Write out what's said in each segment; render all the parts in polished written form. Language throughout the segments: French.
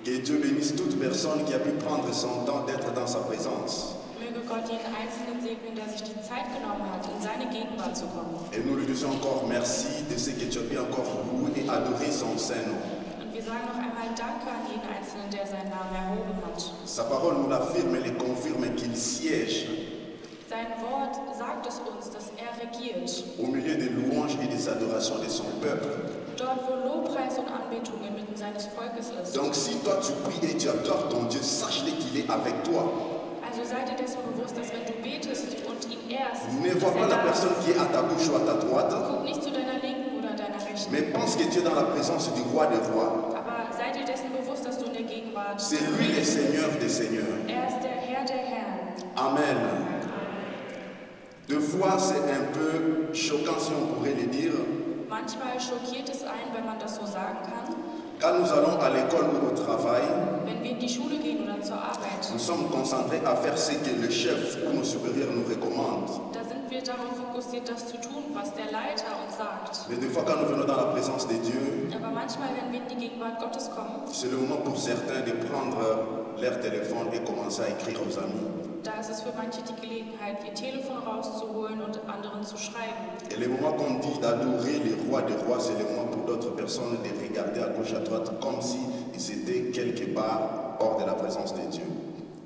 Que Dieu bénisse toute personne qui a pu prendre son temps d'être dans sa présence. Möge Gott jeden Einzelnen segnen, der sich die Zeit genommen hat, in seine Gegenwart zu kommen. Et nous lui disons encore merci de ce que tu as pu encore louer et adorer son Saint-Nom. Und wir sagen noch einmal Danke an jeden Einzelnen, der seinen Namen erhoben hat. Sa parole nous l'affirme et le confirme qu'il siège Sein Wort sagt es uns, dass er regiert. au milieu des louanges et des adorations de son peuple. Dort, wo Lobpreis und Anbetung inmitten seines Volkes ist. Donc si toi tu pries et tu adores ton Dieu, sache-le qu'il est avec toi. Also sei dir dessen bewusst, dass wenn du betest und ihn ehrst, Ne vois pas la personne qui est à ta gauche ou à ta droite, guck nicht zu deiner Linken oder deiner Rechten. mais pense que tu es dans la présence du roi des rois. Aber sei dir dessen bewusst, dass du in der Gegenwart C'est lui le Seigneur des seigneurs. Er ist der Herr der Herren. Amen. Deux fois, c'est un peu choquant si on pourrait le dire. Manchmal schockiert es einen, wenn man das so sagen kann. Quand nous allons à l'école ou au travail, Wenn wir in die Schule gehen oder zur Arbeit, nous sommes concentrés à faire ce que le chef ou nos supérieurs nous recommandent. da sind wir darauf fokussiert, das zu tun, was der Leiter uns sagt. Mais des fois, quand nous venons dans la présence de Dieu, Aber manchmal, wenn wir in die Gegenwart Gottes kommen, c'est le moment pour certains de prendre leur téléphone et commencer à écrire aux amis. da ist es für manche die Gelegenheit, ihr Telefon rauszuholen und anderen zu schreiben. Et le moment qu'on dit d'adorer le roi des rois, c'est le moment pour d'autres personnes de regarder à gauche, à droite, comme s'ils étaient quelque part hors de la présence de Dieu.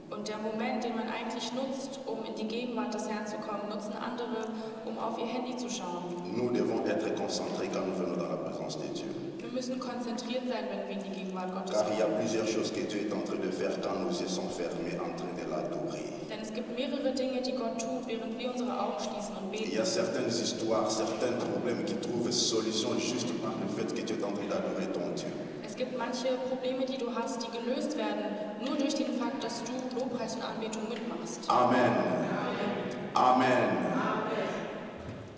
Und der Moment, den man eigentlich nutzt, um in die Gegenwart des Herrn zu kommen, nutzen andere, um auf ihr Handy zu schauen. Nous devons être concentrés quand nous venons dans la présence de Dieu. Wir müssen konzentriert sein, wenn wir in die Gegenwart Gottes Car il y a kommen. plusieurs choses que Dieu est en train de faire quand nos yeux sont fermés en train de l'adorer. Denn es gibt mehrere Dinge, die Gott tut, während wir unsere Augen schließen und Il y beten. a certaines histoires, certains problèmes qui trouvent solution juste par le fait que tu es en train d'adorer ton Dieu. Es gibt manche Probleme, die du hast, die gelöst werden, nur durch den Fakt, dass du Lobpreis und Anbetung mitmachst. Amen. Amen.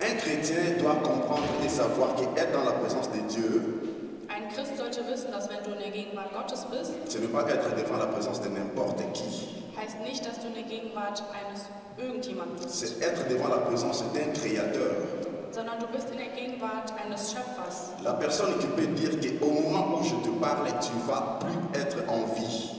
Un chrétien doit comprendre et savoir qu'être dans la présence de Dieu, Ein Christ sollte wissen, dass wenn du in der Gegenwart Gottes bist, ce n'est pas être devant la présence de n'importe qui. heißt nicht, dass du in der Gegenwart eines irgendjemanden bist, C'est être devant la présence d'un créateur. sondern du bist in der Gegenwart eines Schöpfers. La personne qui peut dire qu'au moment où je te parle, tu ne vas plus être en vie.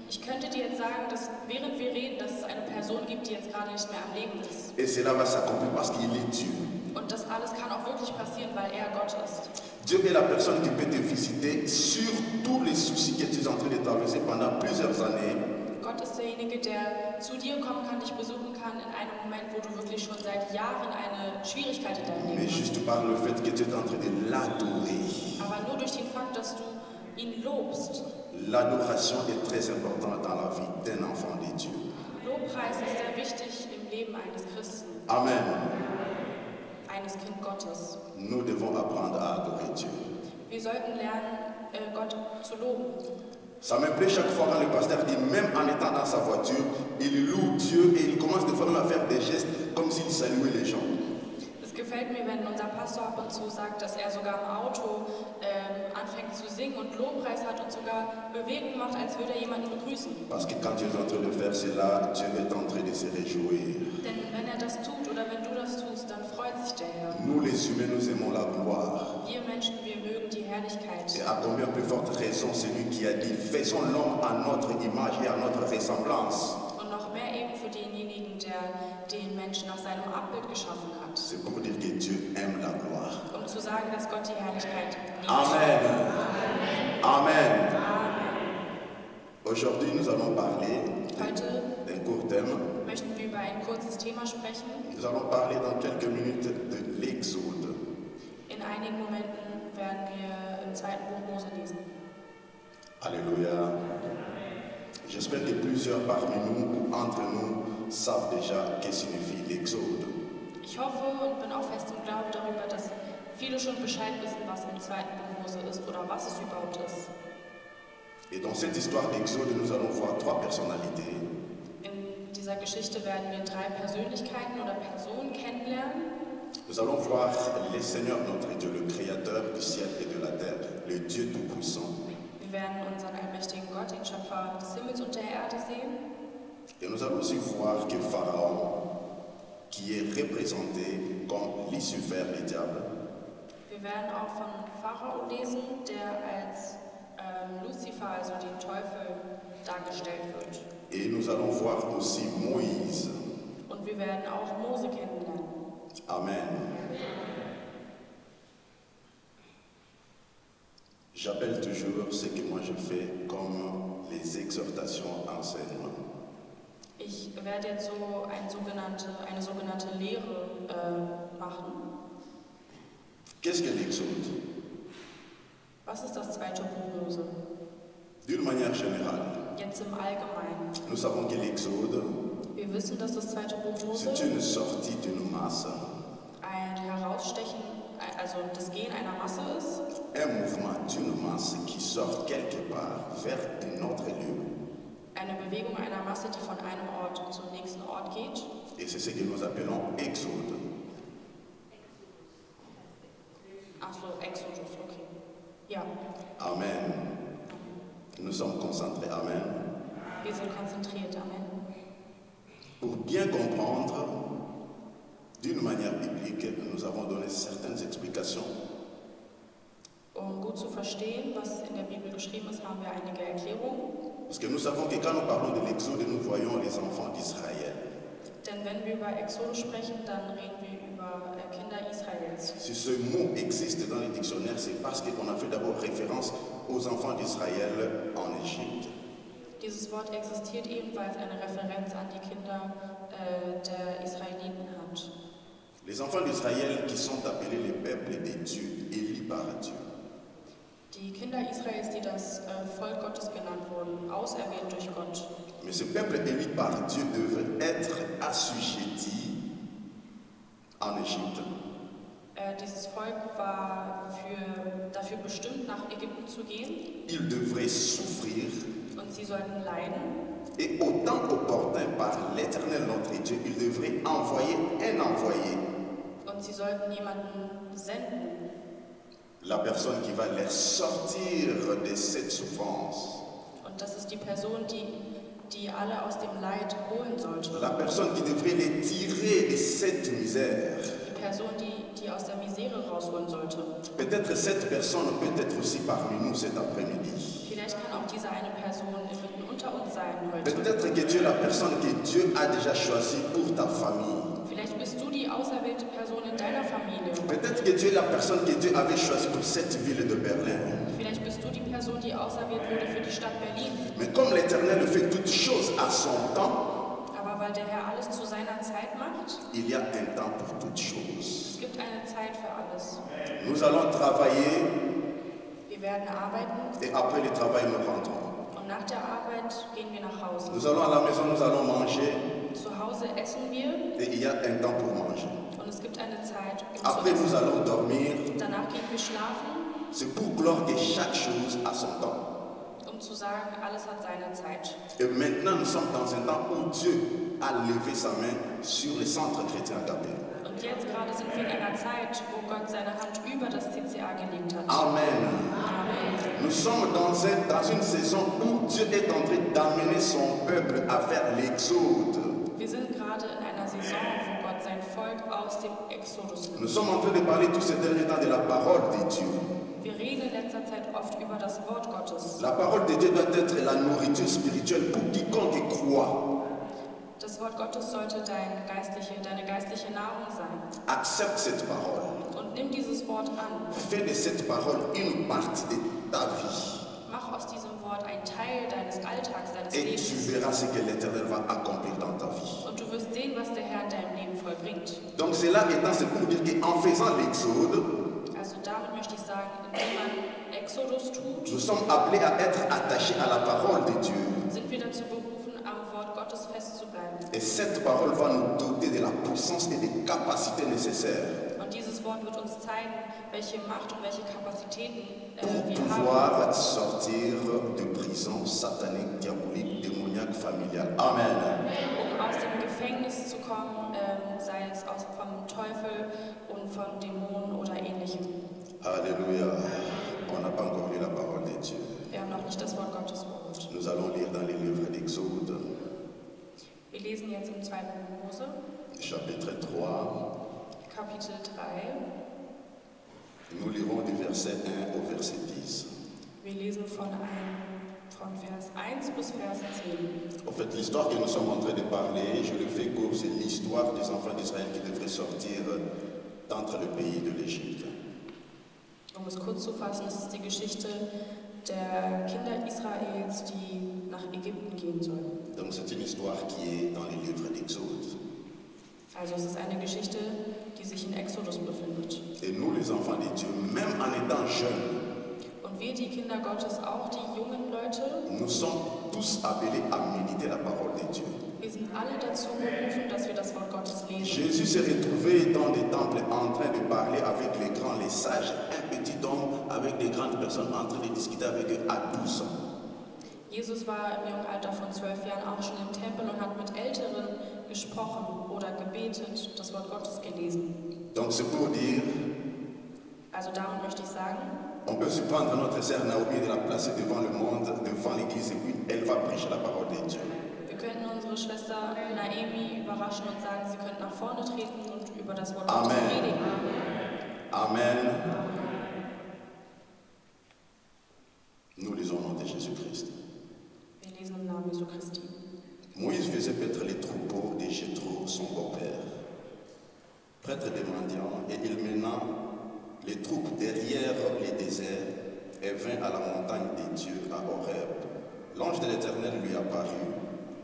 Ich könnte dir jetzt sagen, dass während wir reden, dass es eine Person gibt, die jetzt gerade nicht mehr am Leben ist. Et cela va s'accomplir parce qu'il est Dieu. Und das alles kann auch wirklich passieren, weil er Gott ist. Dieu est la personne qui peut te visiter sur tous les soucis que tu es en train de traverser pendant plusieurs années. Gott ist derjenige, der zu dir kommen kann, dich besuchen kann in einem Moment, wo du wirklich schon seit Jahren eine Schwierigkeit in deinem Mais Leben hast. juste par le fait que tu es en train de l'adorer. Aber nur durch den Fakt, dass du ihn lobst. L'adoration est très importante dans la vie d'un enfant de Dieu. Lobpreis ist sehr wichtig im Leben eines Christen, Amen. eines Kind Gottes. Nous devons apprendre à adorer Dieu. Wir sollten lernen, Gott zu loben. Ça me plaît chaque fois quand le pasteur dit, même en étant dans sa voiture, il loue Dieu et il commence des fois même à faire des gestes comme s'il saluait les gens. Es gefällt mir, wenn unser Pastor ab und zu sagt, dass er sogar im Auto anfängt zu singen und Lobpreis hat und sogar Bewegungen macht, als würde er jemanden begrüßen. Parce que quand tu es en train de faire cela, Dieu est en train de se réjouir. Denn wenn er das tut oder wenn du das tust, dann freut sich der Herr. Nous les humains, nous aimons la gloire. Wir Menschen, wir mögen die Herrlichkeit. Et à combien plus forte raison celui qui a dit, faisons l'homme à notre image et à notre ressemblance. Und noch mehr eben für denjenigen, der den Menschen nach seinem Abbild geschaffen hat. C'est pour dire que Dieu aime la gloire. Um zu sagen, dass Gott die Herrlichkeit liebt. Amen. Amen. Amen. Aujourd'hui, nous allons parler Heute d'un court thème. möchten wir über ein kurzes Thema sprechen. Nous allons parler dans quelques minutes de l'Exode. In einigen Momenten werden wir im 2. Buch Mose lesen. Alléluia. J'espère que plusieurs parmi nous ou entre nous savent déjà ce que signifie l'Exode. Ich hoffe und bin auch fest im Glauben darüber, dass viele schon Bescheid wissen, was im 2. Buch Mose ist oder was es überhaupt ist. Et dans cette histoire d'Exode, nous allons voir trois personnalités. In dieser Geschichte werden wir 3 Persönlichkeiten oder Personen kennenlernen. Nous allons voir le Seigneur notre Dieu, le Créateur du ciel et de la terre, le Dieu Tout-Puissant. Wir werden unseren allmächtigen Gott, den Schöpfer des Himmels und der Erde sehen. Et nous allons aussi voir que Pharaon, qui est représenté comme Lucifer, le diable, Wir werden auch von Pharao lesen, der als Luzifer, also den Teufel, dargestellt wird. Et nous allons voir aussi Moïse. Und wir werden auch Mose kennenlernen. Amen. J'appelle toujours ce que moi je fais comme les exhortations enseignements. Ich werde jetzt so eine sogenannte Lehre machen. Qu'est-ce que l'Exode? Was ist das zweite Buch Mose? D'une manière générale, Jetzt im Allgemeinen. nous savons que l'Exode, Wir wissen, dass das zweite Buch Mose c'est une sortie d'une masse, ein Herausstechen, also das Gehen einer Masse ist. un mouvement d'une masse qui sort quelque part vers un autre lieu. Eine Bewegung einer Masse, die von einem Ort zum nächsten Ort geht. Et c'est ce que nous appelons Exode. Ach so, Exodus, okay. Ja, Amen. Nous sommes concentrés. Amen. wir sind konzentriert, Amen. Pour bien comprendre, d'une manière biblique, nous avons donné certaines explications. Um gut zu verstehen, was in der Bibel geschrieben ist, haben wir einige Erklärungen. Parce que nous savons que quand nous parlons de l'Exode, nous voyons les enfants d'Israël. Denn wenn wir über Exodus sprechen, dann reden wir über Kinder Israels. Si ce mot existe dans les dictionnaires, c'est parce qu'on a fait d'abord référence aux enfants d'Israël en Égypte. Dieses Wort existiert eben, weil es eine Referenz an die Kinder der Israeliten hat. Les enfants d'Israël qui sont appelés les peuples de Dieu, élus par Dieu. Die Kinder Israels, die das Volk Gottes genannt wurden, auserwählt durch Gott. Mais ce peuple élu par Dieu devait être assujetti en Égypte. Dieses Volk war dafür bestimmt, nach Ägypten zu gehen. Ils devraient souffrir. Und sie sollten leiden. Et au temps opportun par l'Éternel notre Dieu, il devrait envoyer un envoyé. Und sie sollten jemanden senden. La personne qui va les sortir de cette souffrance. Und das ist die Person, die alle aus dem Leid holen sollte. La personne qui devrait les tirer de cette misère. Die Person, die aus der Misere rausholen sollte. Peut-être cette personne peut être aussi parmi nous cet après-midi. Vielleicht kann auch diese eine Person mitten unter uns sein heute. Peut-être que tu es la personne que Dieu a déjà choisie pour ta famille. Vielleicht bist du die auserwählte Person in deiner Familie. Peut-être que tu es la personne que Dieu avait choisie pour cette ville de Berlin. Vielleicht bist du die Person, die auserwählt wurde für die Stadt Berlin. Mais comme l'Éternel fait toutes choses à son temps, Aber weil der Herr alles zu seiner Zeit macht, il y a un temps pour toutes choses. es gibt eine Zeit für alles. Nous allons travailler Wir werden arbeiten et après le travail nous rentrons. und nach der Arbeit gehen wir nach Hause. Nous allons à la maison, nous allons manger Zu Hause essen wir et il y a un temps pour manger. und es gibt eine Zeit, um Après zu nous essen. allons dormir. Danach gehen wir schlafen, C'est pour clore que chaque chose a son temps. um zu sagen, alles hat seine Zeit. Et maintenant nous sommes dans un temps où Dieu a levé sa main sur le centre chrétien Agapé. Und jetzt gerade sind wir in einer Zeit, wo Gott seine Hand über das CCA gelegt hat. Amen. Amen. Nous sommes dans une saison où Dieu est en train d'amener son peuple à faire l'exode. Wir sind gerade in einer Saison, wo Gott sein Volk aus dem Exodus Nous nimmt. sommes en train de parler tous ces derniers temps de la parole de Dieu. Wir reden in letzter Zeit oft über das Wort Gottes. La parole de Dieu doit être la nourriture spirituelle pour quiconque croit. Das Wort Gottes sollte deine geistliche Nahrung sein. Accepte cette parole. Und nimm dieses Wort an. Fais de cette parole une partie de ta vie. Mach aus diesem Wort einen Teil deines Alltags, deines Et tu Lebens. verras ce que l'Éternel va accomplir dans ta vie. Und du wirst sehen, was der Herr in deinem Leben vollbringt. Donc cela étant, c'est pour dire qu'en faisant l'exode, Also damit möchte ich sagen, indem man Exodus tut, nous sommes appelés à être attachés à la parole de Dieu. sind wir dazu berufen, am Wort Gottes festzubleiben. Et cette parole va nous doter de la puissance et des capacités nécessaires Und dieses Wort wird uns zeigen, welche Macht und welche Kapazitäten pour wir haben, pouvoir sortir de prison satanique, diabolique, démoniaque, familiale. Amen. um aus dem Gefängnis zu kommen, sei es vom Teufel und von Dämonen oder ähnlichem. Alléluia. On n'a pas encore lu la parole de Dieu. Wir haben noch nicht das Wort Gottes Wort. Nous allons lire dans les livres d'Exode, Wir lesen jetzt im 2. Buch Mose, chapitre 3. Kapitel 3. Nous lirons du verset 1 au verset 10. Wir lesen von Vers 1 bis Vers 10. En fait, l'histoire que nous sommes en train de parler, je le fais court, c'est l'histoire des enfants d'Israël qui devraient sortir d'entre le pays de l'Égypte. Um es kurz zu fassen, es ist die Geschichte der Kinder Israels, die nach Ägypten gehen sollen. Donc c'est une histoire qui est dans les livres d'Exode. Also es ist eine Geschichte, die sich in Exodus befindet. Et nous, les enfants de Dieu, même en étant jeunes, Und wir, die Kinder Gottes, auch die jungen Leute, nous sommes tous appelés à méditer la parole de Dieu. wir sind alle dazu berufen, dass wir das Wort Gottes lesen. Jésus s'est retrouvé dans des temples en train de parler avec les grands, les sages, un petit homme avec des grandes personnes en train de discuter avec eux à 12 ans. Jesus war im jungen Alter von 12 Jahren auch schon im Tempel und hat mit Älteren gesprochen oder gebetet, das Wort Gottes gelesen. Donc c'est pour dire, Also damit möchte ich sagen, on peut surprendre notre sœur Naomi de la placer devant le monde, devant l'église, et puis elle va prêcher la parole de Dieu. wir könnten unsere Schwester Naemi überraschen und sagen, sie könnte nach vorne treten und über das Wort Gottes Amen. predigen. Amen. Nous lisons au nom de Jésus-Christ. Wir lesen im Namen Jesu Christi. Moïse faisait paître les troupeaux de Jéthro, son beau-père, prêtre des mendiants, et il mena les troupes derrière les déserts et vint à la montagne des dieux à Horeb. L'ange de l'Éternel lui apparut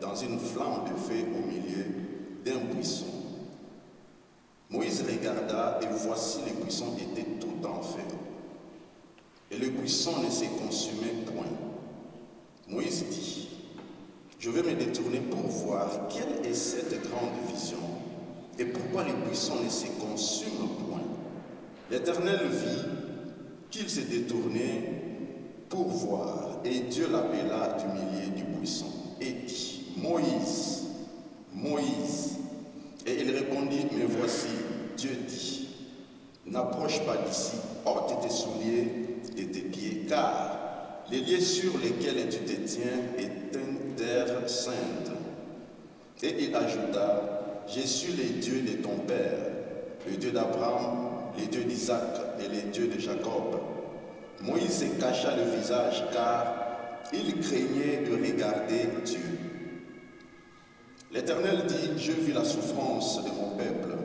dans une flamme de feu au milieu d'un buisson. Moïse regarda et voici le buisson était tout en feu. Et le buisson ne se consumait point. Moïse dit, je vais me détourner pour voir quelle est cette grande vision et pourquoi le buisson ne se consume point. L'Éternel vit qu'il s'est détourné pour voir, et Dieu l'appela du milieu du buisson et dit, Moïse, Moïse. Et il répondit, me voici. Dieu dit, n'approche pas d'ici, ôte tes souliers de tes pieds, car les lieux sur lesquels tu te tiens est une terre sainte. Et il ajouta, je suis le Dieu de ton père, le Dieu d'Abraham, le Dieu d'Isaac et le Dieu de Jacob. Moïse se cacha le visage car il craignait de regarder Dieu. L'Éternel dit, je vis la souffrance de mon peuple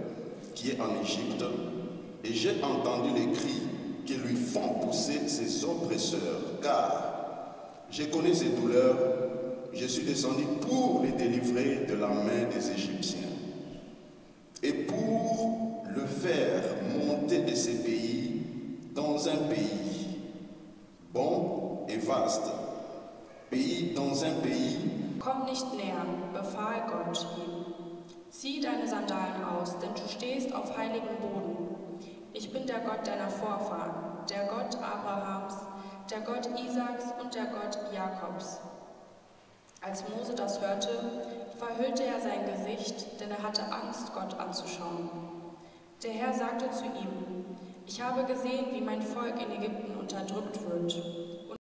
qui est en Égypte et j'ai entendu les cris qui lui font pousser ses oppresseurs, car je connais ses douleurs, je suis descendu pour les délivrer de la main des Égyptiens et pour le faire monter de ces pays dans un pays bon et vaste, pays dans un pays. Komm nicht näher, befahl Gott ihm. Zieh deine Sandalen aus, denn du stehst auf heiligem Boden. Ich bin der Gott deiner Vorfahren, der Gott Abrahams, der Gott Isaaks und der Gott Jakobs. Als Mose das hörte, verhüllte er sein Gesicht, denn er hatte Angst, Gott anzuschauen. Der Herr sagte zu ihm, ich habe gesehen, wie mein Volk in Ägypten unterdrückt wird.